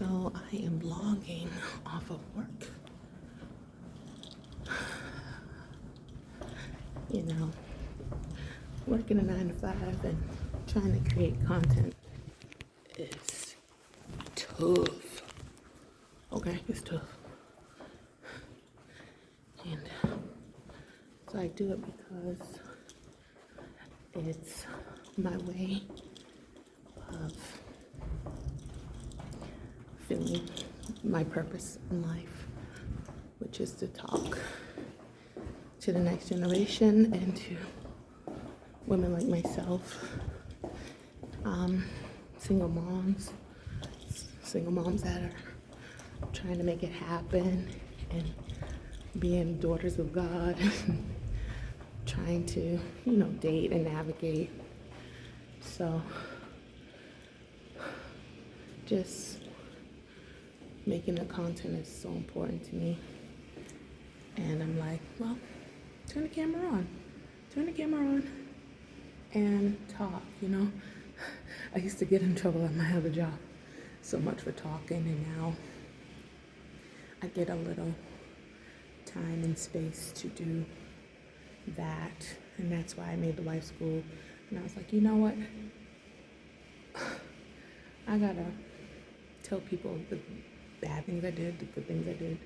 So I am blogging off of work. You know, working a 9 to 5 and trying to create content is tough. Okay, it's tough. And so I do it because it's my way of feeling my purpose in life, which is to talk to the next generation and to women like myself, single moms that are trying to make it happen and being daughters of God, trying to, date and navigate. So just making the content is so important to me. And I'm like, well, turn the camera on and talk, I used to get in trouble at my other job so much for talking, and now I get a little time and space to do that. And that's why I made the wife school. And I was like, you know what? I gotta tell people the bad things I did, the good things I did,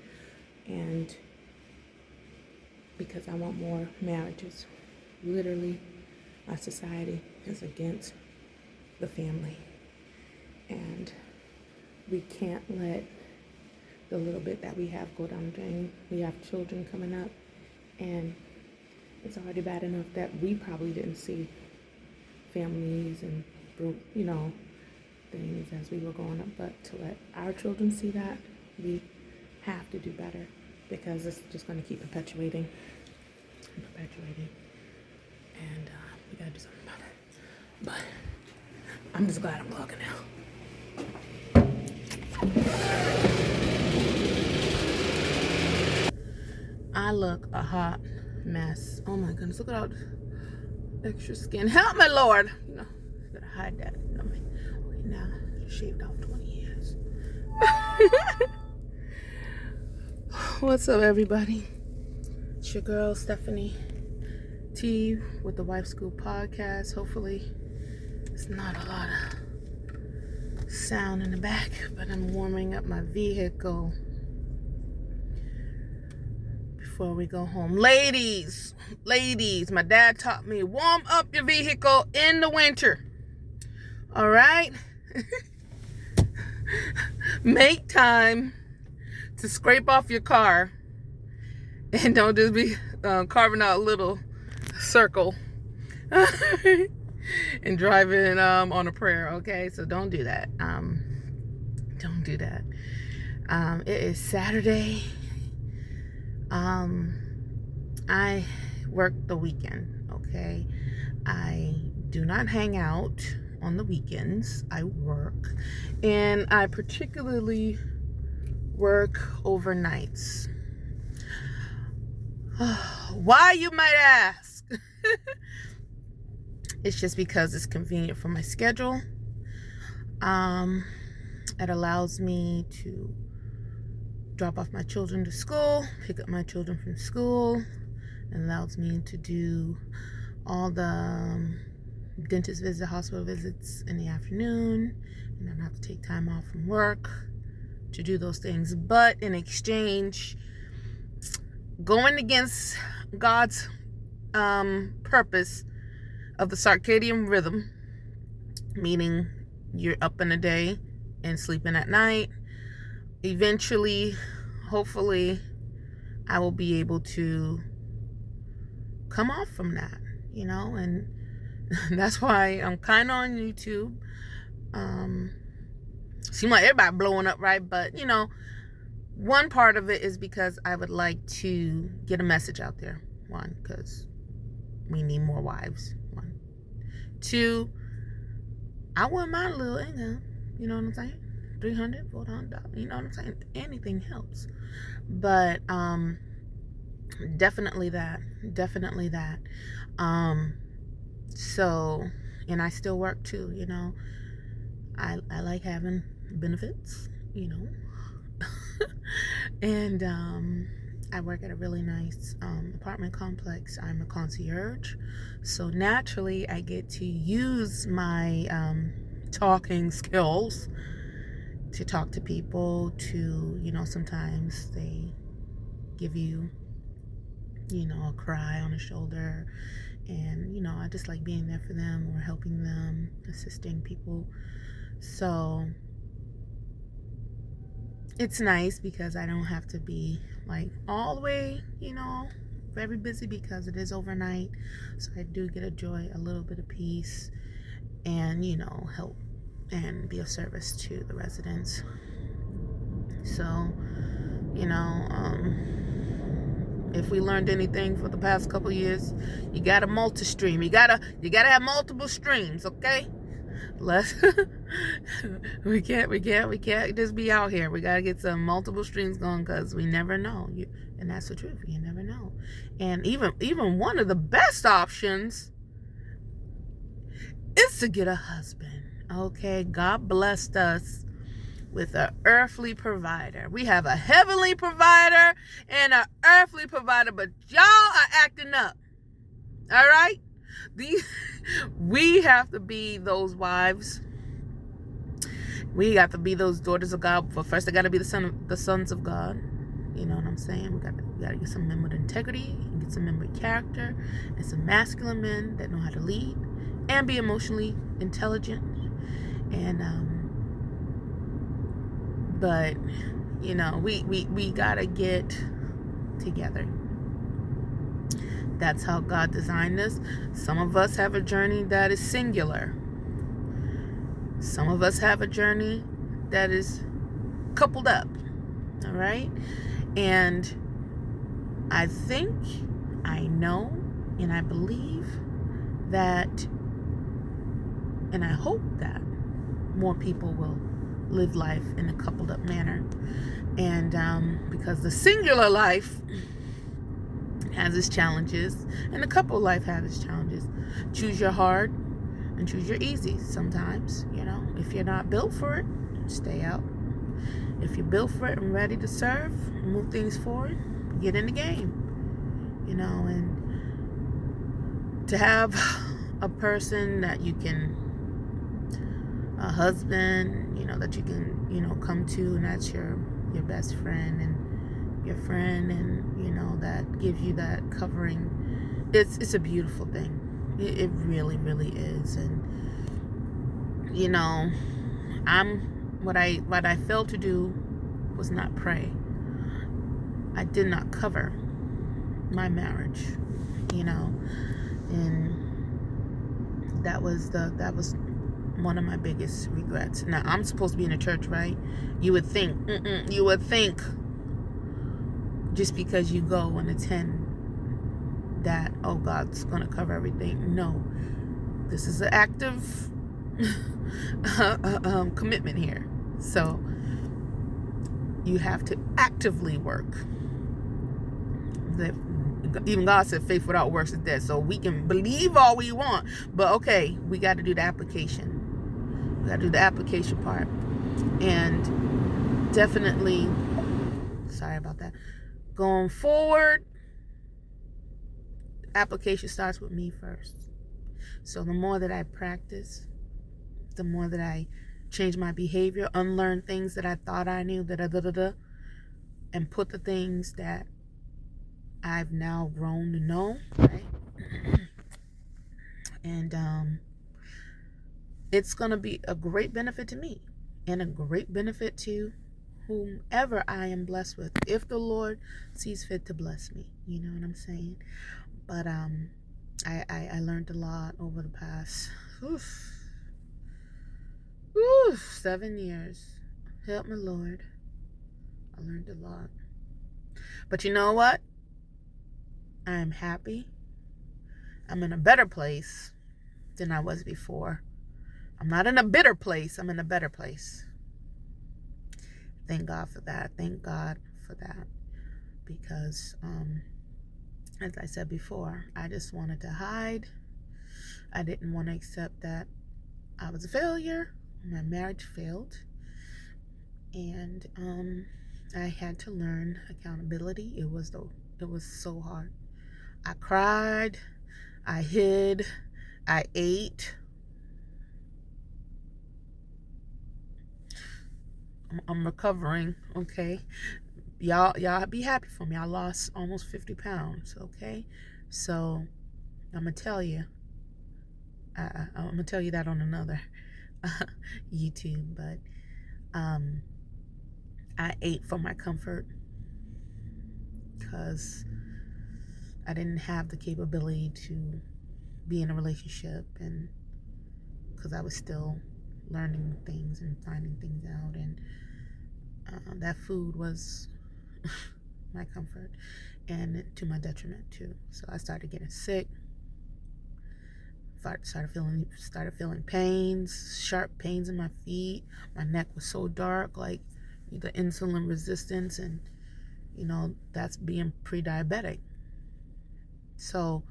and because I want more marriages. Literally, our society is against the family, and we can't let the little bit that we have go down the drain. We have children coming up, and it's already bad enough that we probably didn't see families and things as we were growing up, but to let our children see that, we have to do better, because it's just going to keep perpetuating, and we gotta do something about it. But I'm just glad I'm vlogging now. I look a hot mess. Oh my goodness, look at all the extra skin. Help me, Lord. Gotta hide that. Okay, now I shaved off 20 years. What's up, everybody? It's your girl, Stephanie T, with the Wife School Podcast. Hopefully, it's not a lot of sound in the back, but I'm warming up my vehicle before we go home. Ladies, my dad taught me, warm up your vehicle in the winter. All right? Make time to scrape off your car, and don't just be carving out a little circle and driving on a prayer. Okay, so don't do that. Don't do that. It is Saturday. I work the weekend. Okay, I do not hang out on the weekends. I work, and I particularly work overnights. Why, you might ask? It's just because it's convenient for my schedule. It allows me to drop off my children to school, pick up my children from school. It allows me to do all the dentist visits, hospital visits in the afternoon, and I don't have to take time off from work to do those things. But in exchange, going against God's purpose of the circadian rhythm, meaning you're up in the day and sleeping at night, eventually, hopefully, I will be able to come off from that, and that's why I'm kind of on YouTube. Seem like everybody blowing up, right? But, one part of it is because I would like to get a message out there. One, because we need more wives. One. Two, I wouldn't mind a little income. You know what I'm saying? $300, $400. You know what I'm saying? Anything helps. But definitely that. So, and I still work too. I like having benefits, you know. And I work at a really nice apartment complex. I'm a concierge. So naturally, I get to use my talking skills to talk to people, to, sometimes they give you, a cry on the shoulder. And, I just like being there for them or helping them, assisting people. So it's nice because I don't have to be like all the way, very busy, because it is overnight. So I do get enjoy a little bit of peace and, help and be of service to the residents. So, if we learned anything for the past couple years, you gotta multi-stream. You gotta have multiple streams, okay? Let's we can't just be out here. We gotta get some multiple streams going, because we never know. And that's the truth. You never know. And even one of the best options is to get a husband. Okay, God blessed us with an earthly provider. We have a heavenly provider and an earthly provider, but y'all are acting up. All right? We have to be those wives. We got to be those daughters of God. But first, they got to be the sons of God. You know what I'm saying? We got to get some men with integrity and get some men with character and some masculine men that know how to lead and be emotionally intelligent. And but we gotta get together. That's how God designed us. Some of us have a journey that is singular. Some of us have a journey that is coupled up. All right? And I think, I know, and I believe that, and I hope that more people will live life in a coupled up manner. And because the singular life has its challenges, and the couple life has its challenges. Choose your hard and choose your easy. Sometimes, if you're not built for it, stay out. If you're built for it and ready to serve, move things forward, get in the game. And to have a person that you can, a husband, that you can, come to, and that's your best friend and your friend, and that gives you that covering. It's a beautiful thing. It really, really is. And what I failed to do was not pray. I did not cover my marriage, and that was one of my biggest regrets. Now, I'm supposed to be in a church, right? You would think just because you go and attend that, oh, God's going to cover everything. No, this is an active commitment here. So you have to actively work. Even God said faith without works is dead. So we can believe all we want, but okay, we got to do the application. We got to do the application part. And definitely, sorry about that, going forward, application starts with me first. So the more that I practice, the more that I change my behavior, unlearn things that I thought I knew, and put the things that I've now grown to know, right? And it's going to be a great benefit to me and a great benefit to whomever I am blessed with, if the Lord sees fit to bless me. You know what I'm saying? But I learned a lot over the past 7 years. Help me, Lord. I learned a lot. But you know what? I am happy. I'm in a better place than I was before. I'm not in a bitter place. I'm in a better place. Thank God for that. Thank God for that. Because, as I said before, I just wanted to hide. I didn't want to accept that I was a failure. My marriage failed. And I had to learn accountability. It was so hard. I cried, I hid, I ate. I'm recovering, okay? Y'all be happy for me. I lost almost 50 pounds, okay? So I'm gonna tell you. I'm gonna tell you that on another YouTube, but I ate for my comfort because I didn't have the capability to be in a relationship, and because I was still learning things and finding things out, and that food was my comfort and to my detriment too. So I started getting sick. Started feeling pains, sharp pains in my feet. My neck was so dark, like the insulin resistance, and that's being pre-diabetic. So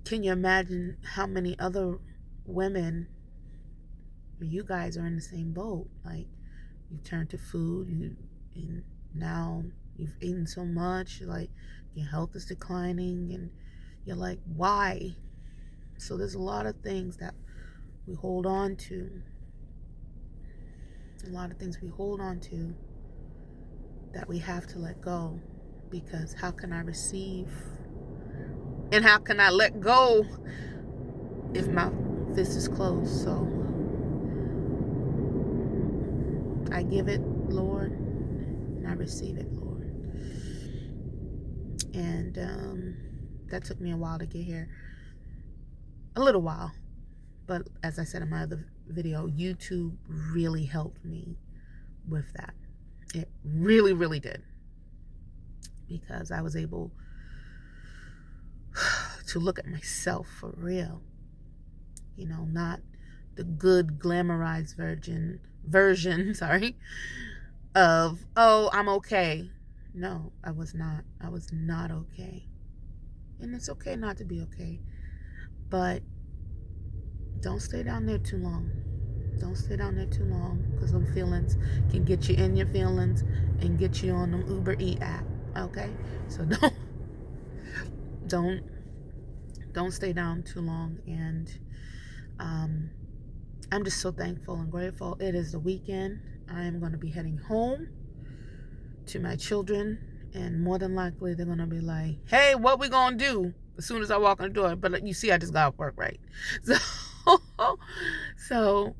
can you imagine how many other women, you guys, are in the same boat? Like, you turn to food, and now you've eaten so much, like your health is declining, and you're like, why? So there's a lot of things that we hold on to. A lot of things we hold on to that we have to let go, because how can I receive and how can I let go if my fist is closed? So I give it, Lord, and I receive it, Lord. And that took me a while to get here. A little while. But as I said in my other video, YouTube really helped me with that. It really, really did. Because I was able to look at myself for real. Not the good glamorized version, sorry, of, oh, I'm okay. No, I was not. I was not okay. And it's okay not to be okay. But don't stay down there too long. Don't stay down there too long, because them feelings can get you in your feelings and get you on the Uber Eats app. Okay? So don't stay down too long. And I'm just so thankful and grateful. It is the weekend. I am going to be heading home to my children, and more than likely they're going to be like, hey, what we going to do as soon as I walk in the door? But you see, I just got off work, right? So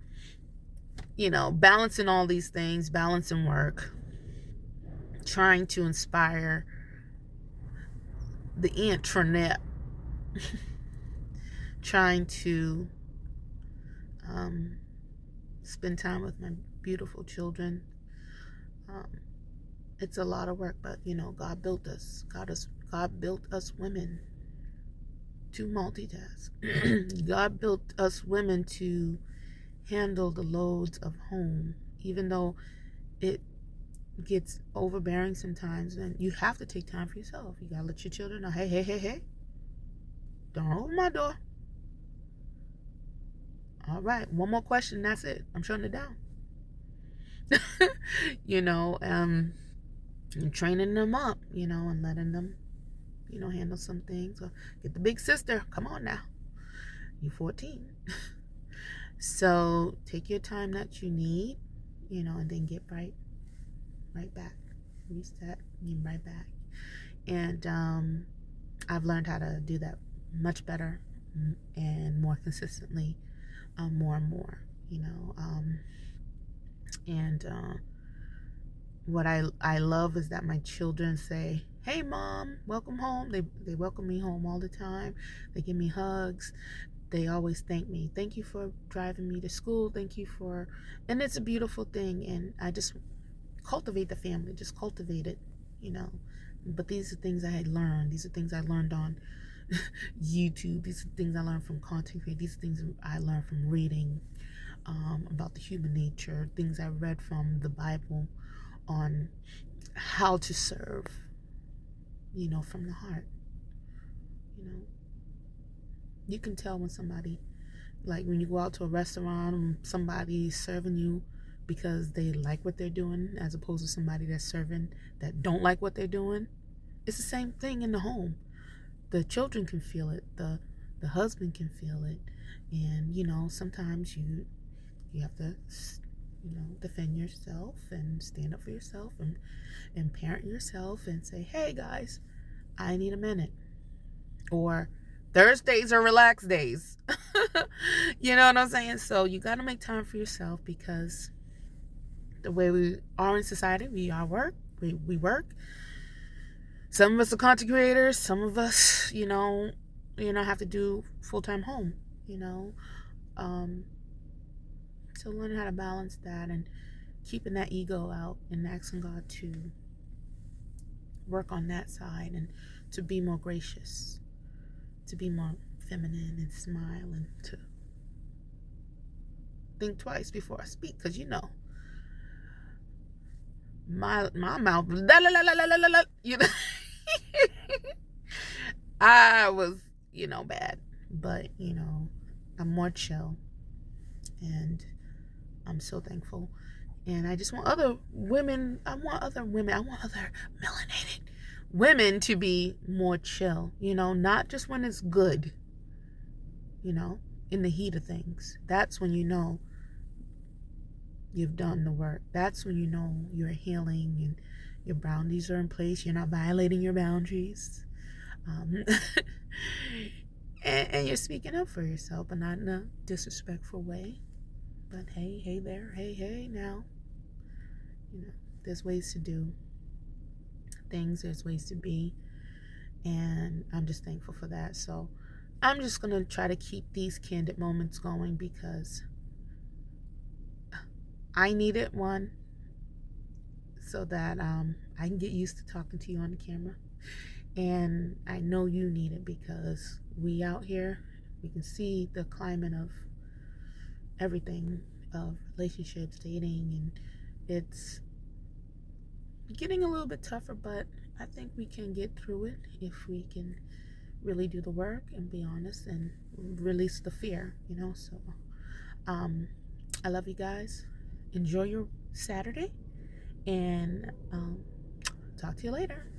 balancing all these things, balancing work, trying to inspire the intranet, trying to spend time with my beautiful children. It's a lot of work, but God built us. God built us women to multitask. God built us women to handle the loads of home, even though it gets overbearing sometimes, and you have to take time for yourself. You gotta let your children know, hey, don't open my door. All right, one more question, that's it. I'm shutting it down. And training them up, and letting them, handle some things. Or get the big sister. Come on now. You're 14. So take your time that you need, and then get right back. Reset, get right back. And I've learned how to do that much better and more consistently, more and more, and what I love is that my children say, hey, Mom, welcome home. They welcome me home all the time. They give me hugs. They always thank me. Thank you for driving me to school. Thank you for, and it's a beautiful thing. And I just cultivate the family, just cultivate it, But these are things I had learned. These are things I learned on YouTube. These are things I learned from content creation. These are things I learned from reading about the human nature, things I read from the Bible on how to serve, from the heart. You can tell when somebody, like when you go out to a restaurant and somebody's serving you because they like what they're doing, as opposed to somebody that's serving that don't like what they're doing. It's the same thing in the home. The children can feel it, the husband can feel it, and sometimes you have to defend yourself and stand up for yourself and parent yourself and say, hey guys, I need a minute. Or Thursdays are relaxed days. You know what I'm saying? So you got to make time for yourself, because the way we are in society, we work. Some of us are content creators. Some of us, have to do full-time home, So learning how to balance that and keeping that ego out and asking God to work on that side and to be more gracious, to be more feminine and smile, and to think twice before I speak, because my mouth, I was bad, but I'm more chill, and I'm so thankful. And I just want other melanated women to be more chill, not just when it's good, in the heat of things. That's when you've done the work. That's when you're healing and your boundaries are in place. You're not violating your boundaries. And you're speaking up for yourself, but not in a disrespectful way. But hey there, hey now. There's ways to do things, there's ways to be, and I'm just thankful for that. So I'm just going to try to keep these candid moments going, because I needed one, so that I can get used to talking to you on the camera. And I know you need it, because we out here, we can see the climate of everything, of relationships, dating, and it's getting a little bit tougher, but I think we can get through it if we can really do the work and be honest and release the fear, So I love you guys. Enjoy your Saturday, and talk to you later.